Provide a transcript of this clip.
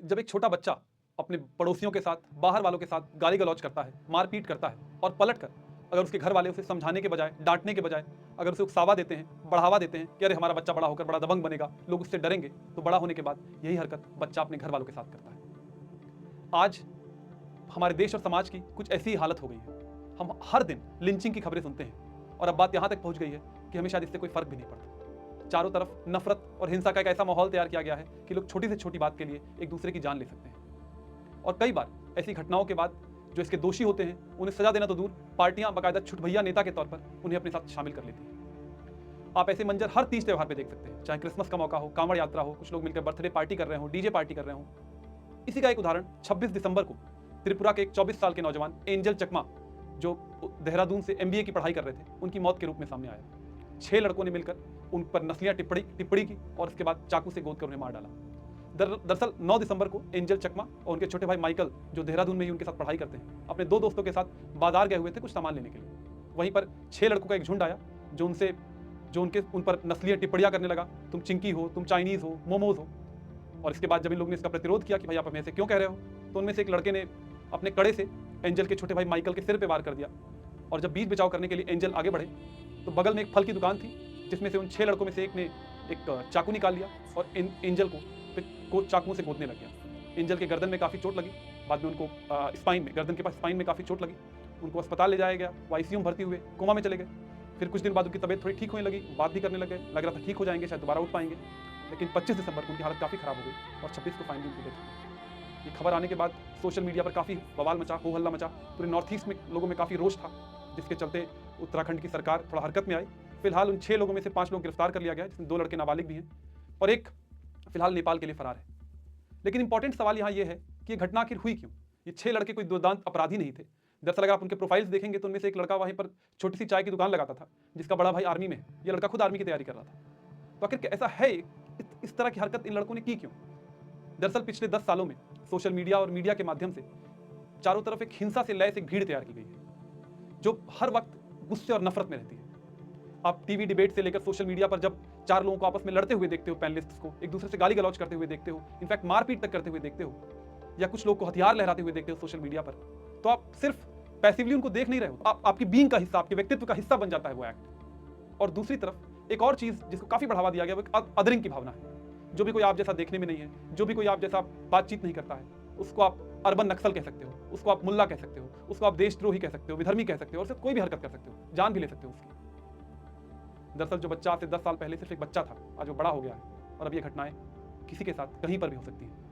जब एक छोटा बच्चा अपने पड़ोसियों के साथ, बाहर वालों के साथ गाली गलौज करता है, मारपीट करता है और पलटकर अगर उसके घर वाले उसे समझाने के बजाय, डांटने के बजाय अगर उसे उकसावा देते हैं, बढ़ावा देते हैं कि अरे हमारा बच्चा बड़ा होकर बड़ा दबंग बनेगा, लोग उससे डरेंगे, तो बड़ा होने के बाद यही हरकत बच्चा अपने घर वालों के साथ करता है। आज हमारे देश और समाज की कुछ ऐसी ही हालत हो गई है। हम हर दिन लिंचिंग की खबरें सुनते हैं और अब बात यहाँ तक पहुँच गई है कि हमें शायद इससे कोई फर्क भी नहीं पड़ता। चारों तरफ नफरत और हिंसा का एक ऐसा माहौल तैयार किया गया है कि लोग छोटी से छोटी बात के लिए एक दूसरे की जान ले सकते हैं। और कई बार ऐसी घटनाओं के बाद जो इसके दोषी होते हैं उन्हें सजा देना तो दूर, पार्टियां बाकायदा छुटभैया नेता के तौर पर उन्हें अपने साथ शामिल कर लेती हैं। आप ऐसे मंजर हर तीज त्योहार पे देख सकते हैं, चाहे क्रिसमस का मौका हो, कांवड़ यात्रा हो, कुछ लोग मिलकर बर्थडे पार्टी कर रहे हो, डीजे पार्टी कर रहे हो। इसी का एक उदाहरण 26 दिसंबर को त्रिपुरा के एक 24 साल के नौजवान एंजल चकमा, जो देहरादून से MBA की पढ़ाई कर रहे थे, उनकी मौत के रूप में सामने आया। 6 लड़कों ने मिलकर उन पर नस्लियां टिप्पणी की और उसके बाद चाकू से गोद कर उन्हें मार डाला। दरअसल 9 दिसंबर को एंजल चकमा और उनके छोटे भाई माइकल, जो देहरादून में ही उनके साथ पढ़ाई करते हैं, अपने 2 दोस्तों के साथ बाजार गए हुए थे कुछ सामान लेने के लिए। वहीं पर 6 लड़कों का एक झुंड आया जो उन पर नस्लीय टिप्पणियां करने लगा, तुम चिंकी हो, तुम चाइनीज हो, मोमोज हो। और इसके बाद जब इन लोगों ने इसका प्रतिरोध किया कि भाई आप हमें ऐसे क्यों कह रहे हो, तो उनमें से एक लड़के ने अपने कड़े से एंजल के छोटे भाई माइकल के सिर पे वार कर दिया। और जब बीच बचाव करने के लिए एंजल आगे बढ़े तो बगल में एक फल की दुकान थी, जिसमें से उन 6 लड़कों में से एक ने एक चाकू निकाल लिया और एंजल को चाकू से गोदने लग गया। एंजल के गर्दन में काफ़ी चोट लगी, बाद में उनको गर्दन के पास स्पाइन में काफ़ी चोट लगी। उनको अस्पताल ले जाया गया, वो ICU में भर्ती हुए, कोमा में चले गए। फिर कुछ दिन बाद उनकी तबीयत थोड़ी ठीक होने लगी, बात भी करने लगे, लग रहा था ठीक हो जाएंगे, शायद दोबारा उठ पाएंगे। लेकिन 25 दिसंबर को उनकी हालत काफ़ी ख़राब हो गई और 26 को फाइनली उनकी डेथ हुई। ये खबर आने के बाद सोशल मीडिया पर काफ़ी बवाल मचा, हो हल्ला मचा। पूरे नॉर्थ ईस्ट में लोगों में काफ़ी रोष था, जिसके चलते उत्तराखंड की सरकार थोड़ा हरकत में आई। फिलहाल उन 6 लोगों में से 5 लोग गिरफ्तार कर लिया गया है, जिसमें 2 लड़के नाबालिग भी हैं और एक फिलहाल नेपाल के लिए फरार है। लेकिन इंपॉर्टेंट सवाल यहाँ ये है कि ये घटना आखिर हुई क्यों? ये 6 लड़के कोई दुर्दांत अपराधी नहीं थे। दरअसल अगर आप उनके प्रोफाइल्स देखेंगे तो उनमें से एक लड़का वहीं पर छोटी सी चाय की दुकान लगाता था, जिसका बड़ा भाई आर्मी में है। ये लड़का खुद आर्मी की तैयारी कर रहा था। तो आखिर ऐसा है, इस तरह की हरकत इन लड़कों ने की क्यों? दरअसल पिछले 10 सालों में सोशल मीडिया और मीडिया के माध्यम से चारों तरफ एक हिंसा से लैस एक भीड़ तैयार की गई है, जो हर वक्त गुस्से और नफरत में रहती है। आप टीवी डिबेट से लेकर सोशल मीडिया पर जब 4 लोगों को आपस में लड़ते हुए देखते हो, पैनलिस्ट्स को एक दूसरे से गाली गलौज करते हुए देखते हो, इनफैक्ट मारपीट तक करते हुए देखते हो, या कुछ लोग को हथियार लहराते हुए देखते हो सोशल मीडिया पर, तो आप सिर्फ पैसिवली उनको देख नहीं रहे हो, आपकी बीइंग का हिस्सा, आपके व्यक्तित्व का हिस्सा बन जाता है वो एक्ट। और दूसरी तरफ एक और चीज जिसको काफी बढ़ावा दिया गया, वो अदरिंग की भावना है। जो भी कोई आप जैसा देखने में नहीं है, जो भी कोई आप जैसा बातचीत नहीं करता है, उसको आप अर्बन नक्सल कह सकते हो, उसको आप मुल्ला कह सकते हो, उसको आप देशद्रोही कह सकते हो, विधर्मी कह सकते हो, और सिर्फ कोई भी हरकत कर सकते हो, जान भी ले सकते हो उसकी। दरअसल जो बच्चा आज से 10 साल पहले सिर्फ एक बच्चा था, आज वो बड़ा हो गया है और अब ये घटनाएं किसी के साथ कहीं पर भी हो सकती हैं।